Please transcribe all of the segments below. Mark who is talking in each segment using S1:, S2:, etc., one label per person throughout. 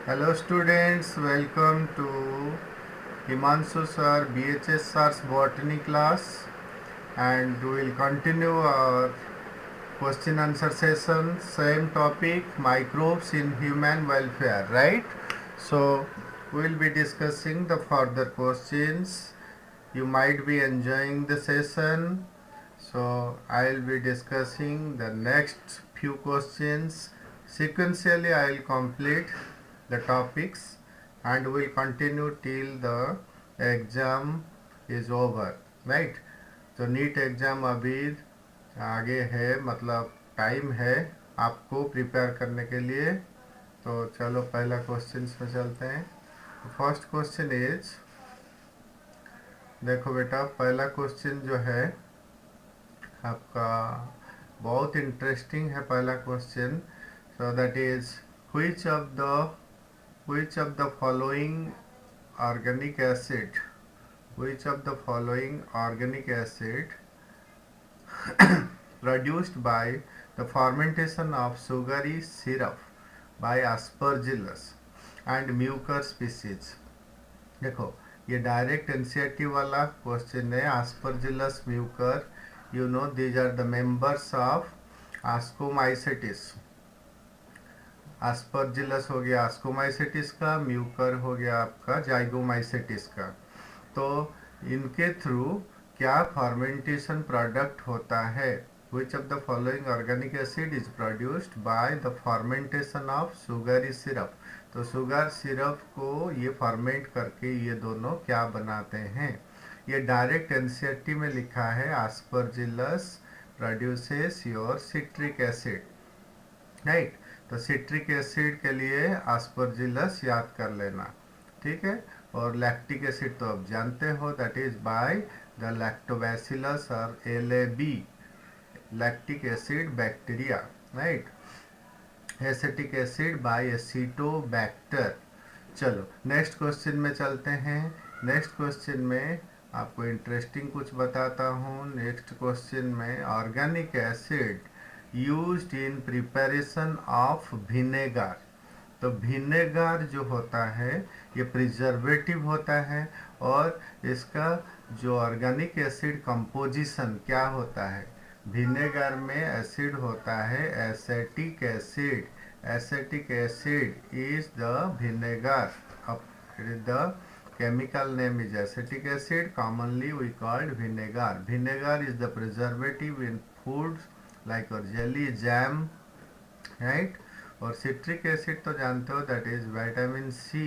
S1: Hello students, welcome to Himanshu sir, BHS sir's botany class, and we will continue our question answer session, same topic, microbes in human welfare, right? So we will be discussing the further questions. You might be enjoying the session. So I will be discussing the next few questions. Sequentially I will complete the topics and will continue till the exam is over, right? तो NEET exam अभी आगे है, मतलब time है आपको prepare करने के लिए। तो चलो पहला क्वेश्चन में चलते हैं। फर्स्ट क्वेश्चन इज, देखो बेटा, पहला क्वेश्चन जो है आपका बहुत इंटरेस्टिंग है। पहला question, so that is which of the following organic acid which of the following organic acid produced by the fermentation of sugary syrup by aspergillus and mucor species। देखो, ये डायरेक्ट एनसीईआरटी वाला question है। aspergillus mucor, you know, these are the members of ascomycetes। aspergillus हो गया ascomycetes का, Mucor हो गया आपका जाइगोमाइसेटिस का। तो इनके थ्रू क्या फर्मेंटेशन प्रोडक्ट होता है? Which of the following organic acid is produced by the fermentation of sugary syrup. तो शुगर सिरप को ये फर्मेंट करके ये दोनों क्या बनाते हैं? ये डायरेक्ट एनसीईआरटी में लिखा है, Aspergillus produces your citric acid, right. तो सिट्रिक एसिड के लिए एस्परजिलस याद कर लेना, ठीक है। और लैक्टिक एसिड तो अब जानते हो, that is by the lactobacillus और LAB, lactic acid bacteria, right. Acetic acid by Acetobacter. चलो नेक्स्ट क्वेश्चन में चलते हैं। नेक्स्ट क्वेश्चन में आपको इंटरेस्टिंग कुछ बताता हूँ। नेक्स्ट क्वेश्चन में, organic acid used in preparation of vinegar. तो विनेगर जो होता है ये प्रिजर्वेटिव होता है, और इसका जो ऑर्गेनिक एसिड कंपोजिशन क्या होता है? विनेगर में एसिड होता है acetic acid. Acetic acid is the vinegar. The chemical name is acetic acid, commonly we called vinegar. Vinegar is the preservative in foods like jelly, jam, right? और citric acid तो जानते हो, that is vitamin C,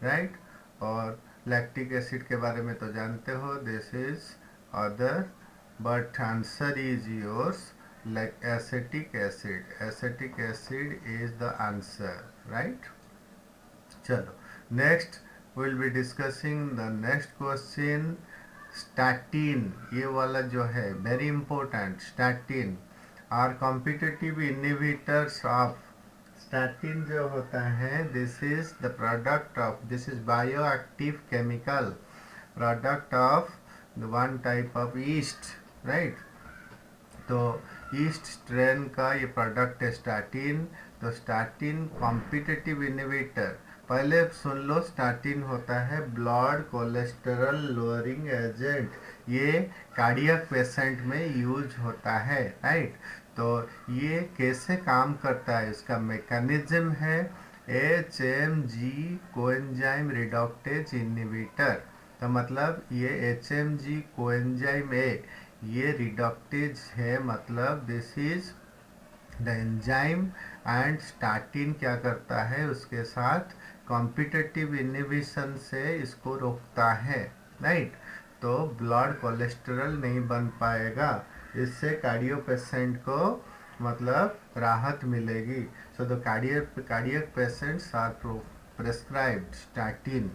S1: right. और lactic acid के बारे में तो जानते हो, this is other, but answer is yours like acetic acid. Acetic acid is the answer, right. चलो next will be discussing the next question. Statin, ये वाला जो है very important. Statin are competitive inhibitors of. Statin जो होता है, this is the product of, this is bio active chemical product of one type of east, right. तो east strain का ये प्रोडक्ट है स्टैटिन। तो स्टैटिन कॉम्पिटिटिव इनहिबिटर, पहले सुन लो, statin होता है ब्लड कोलेस्टेरॉल लोअरिंग एजेंट। ये कार्डियक पेशेंट में यूज होता है, राइट। तो ये कैसे काम करता है, इसका मैकेनिज्म है HMG कोएंजाइम रिडक्टेज इनहिबिटर। तो मतलब ये HMG कोएंजाइम ए, ये रिडक्टेज है, मतलब this is the enzyme. And statin क्या करता है, उसके साथ कॉम्पिटिटिव इनहिबिशन से इसको रोकता है, राइट। तो ब्लड कोलेस्ट्रॉल नहीं बन पाएगा, इससे कार्डियो पेशेंट को मतलब राहत मिलेगी। So the cardiac patients are prescribed statin.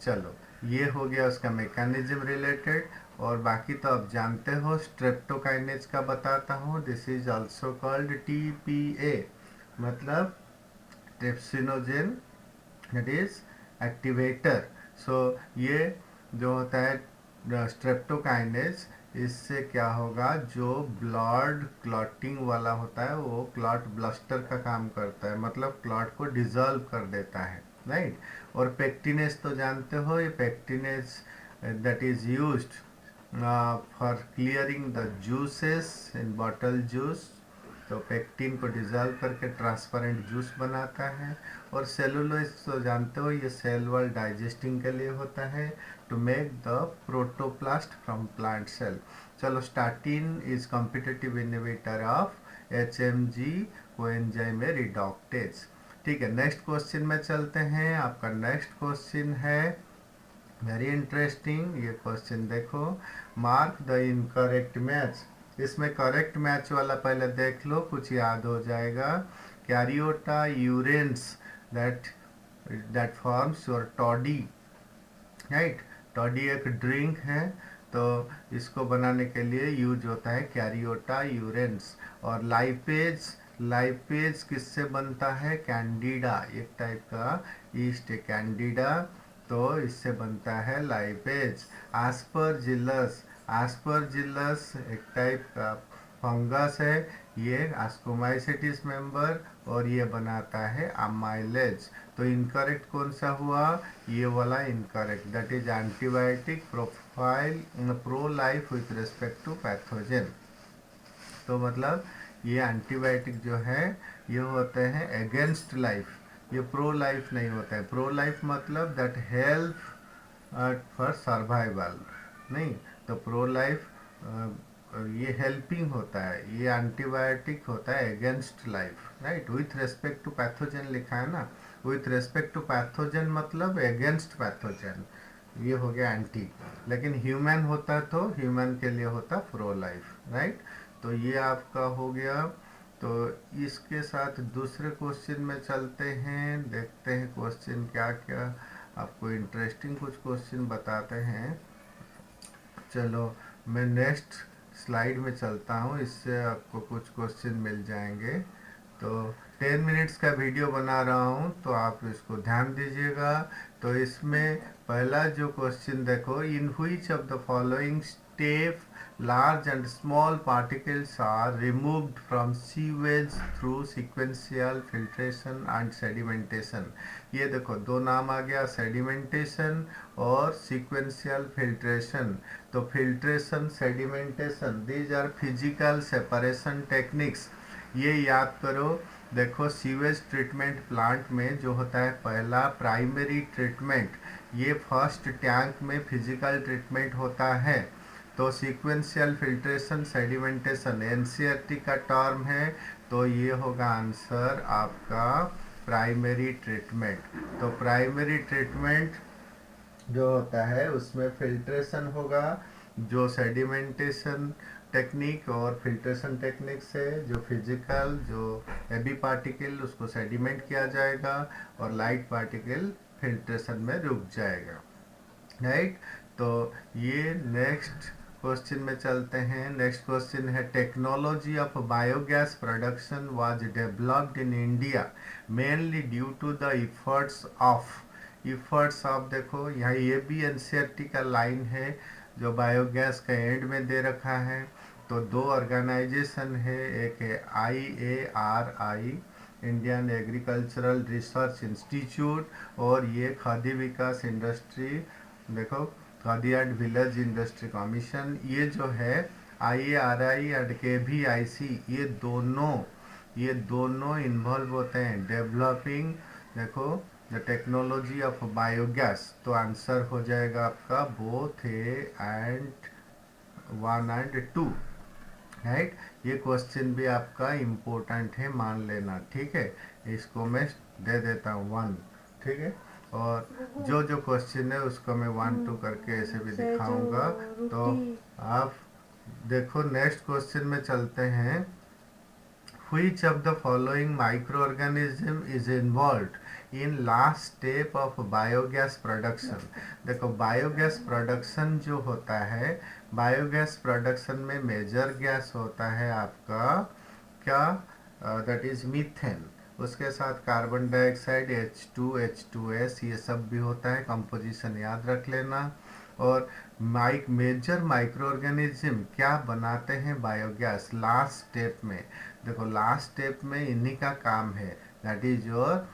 S1: चलो ये हो गया उसका मैकेनिज्म रिलेटेड। और बाकी तो आप जानते हो, स्ट्रेप्टोकाइनेज का बताता हूँ। This is also called TPA, मतलब ट्रिप्सिनोजेन, दैट इज एक्टिवेटर। सो ये जो होता है स्ट्रेप्टोकाइनेज, इससे क्या होगा, जो ब्लड क्लॉटिंग वाला होता है वो क्लॉट ब्लस्टर का काम करता है, मतलब क्लॉट को डिजॉल्व कर देता है, राइट। और पेक्टिनेस तो जानते हो, ये pectinase that is used for clearing the juices in bottle juice. तो पेक्टिन को डिजॉल्व करके ट्रांसपेरेंट जूस बनाता है। और सेलुलोज तो जानते हो, ये सेल वॉल डाइजेस्टिंग के लिए होता है, to make the protoplast from plant cell. चलो, statin is competitive inhibitor of HMG coenzyme reductase. ठीक है, नेक्स्ट क्वेश्चन में चलते हैं। आपका नेक्स्ट क्वेश्चन है वेरी इंटरेस्टिंग। ये क्वेश्चन देखो, मार्क द इनकरेक्ट मैच। इसमें करेक्ट मैच वाला पहले देख लो, कुछ याद हो जाएगा। Caryota urens that that forms your toddy, right. Toddy एक ड्रिंक है, तो इसको बनाने के लिए यूज होता है कैरियोटा यूरेंस। और लाइपेज, लाइपेज किससे बनता है, कैंडिडा, एक टाइप का ईस्ट कैंडिडा, तो इससे बनता है लाइपेज। आस्परजिलस, आस्परजिलस एक टाइप का फंगस है, ये आस्कोमाइसेटिस मेंबर, और ये बनाता है अमाइलेज। तो इनकरेक्ट कौन सा हुआ, ये वाला incorrect, that is antibiotic profile pro life with respect to pathogen. तो मतलब ये एंटीबायोटिक जो है ये होते हैं अगेंस्ट लाइफ, ये प्रो लाइफ नहीं होता है। प्रो लाइफ मतलब दैट हेल्प फॉर सर्वाइवल, नहीं। तो प्रो लाइफ ये हेल्पिंग होता है, ये एंटीबायोटिक होता है against life, right. With respect to pathogen लिखा है ना, विथ रेस्पेक्ट टू पैथोजन मतलब अगेंस्ट पैथोजन, ये हो गया एंटी। लेकिन ह्यूमन होता तो ह्यूमन के लिए होता प्रो लाइफ, राइट। तो ये आपका हो गया। तो इसके साथ दूसरे क्वेश्चन में चलते हैं, देखते हैं क्वेश्चन क्या क्या आपको इंटरेस्टिंग कुछ क्वेश्चन बताते हैं। चलो, मैं नेक्स्ट स्लाइड में चलता हूँ, इससे आपको कुछ क्वेश्चन मिल जाएंगे। तो 10 मिनट्स का वीडियो बना रहा हूँ, तो आप इसको ध्यान दीजिएगा। तो इसमें पहला जो क्वेश्चन देखो, in which of the following step large and small particles are removed from sewage through sequential filtration and sedimentation। ये देखो दो नाम आ गया, सेडिमेंटेशन और सीक्वेंशियल फिल्ट्रेशन। तो filtration, sedimentation, these are physical separation techniques, ये याद करो। देखो, सीवेज ट्रीटमेंट प्लांट में जो होता है पहला प्राइमरी ट्रीटमेंट, ये फर्स्ट टैंक में फिजिकल ट्रीटमेंट होता है। तो सीक्वेंशियल फिल्ट्रेशन, सेडिमेंटेशन एनसीईआरटी का टर्म है, तो ये होगा आंसर आपका प्राइमरी ट्रीटमेंट। तो प्राइमरी ट्रीटमेंट जो होता है उसमें फिल्ट्रेशन होगा, जो सेडिमेंटेशन टेक्निक और फिल्ट्रेशन टेक्निक से जो फिजिकल, जो हेवी पार्टिकल उसको सेडिमेंट किया जाएगा और लाइट पार्टिकल फिल्ट्रेशन में रुक जाएगा, राइट। तो ये नेक्स्ट क्वेश्चन में चलते हैं। नेक्स्ट क्वेश्चन है, technology of biogas production was developed in India mainly due to the efforts of देखो यहाँ ये भी एनसीईआरटी का लाइन है, जो बायोगैस का एंड में दे रखा है। तो दो ऑर्गेनाइजेशन है, एक है IARI, Indian agricultural research institute, और ये खादी विकास इंडस्ट्री, देखो khadi and village industry commission. ये जो है IARI एंड KVIC, ये दोनों इन्वॉल्व होते हैं डेवलपिंग, देखो, द टेक्नोलॉजी ऑफ बायोगैस। तो आंसर हो जाएगा आपका both A and 1 and 2, right. ये क्वेश्चन भी आपका इम्पोर्टेंट है, मान लेना, ठीक है। इसको मैं दे देता हूँ 1, ठीक है। और जो जो क्वेश्चन है उसको मैं 1 2 करके ऐसे भी दिखाऊंगा। तो आप देखो, नेक्स्ट क्वेश्चन में चलते हैं। Which of the following microorganism is involved in last step of biogas production? देखो, बायोगैस प्रोडक्शन जो होता है, बायोगैस प्रोडक्शन में मेजर गैस होता है आपका क्या, दैट इज मीथेन। उसके साथ कार्बन डाइऑक्साइड H2 H2S, ये सब भी होता है, कंपोजिशन याद रख लेना। और मेजर माइक्रो ऑर्गेनिज्म क्या बनाते हैं बायोगैस लास्ट स्टेप में। देखो लास्ट स्टेप में इन्हीं का काम है, दैट इज योर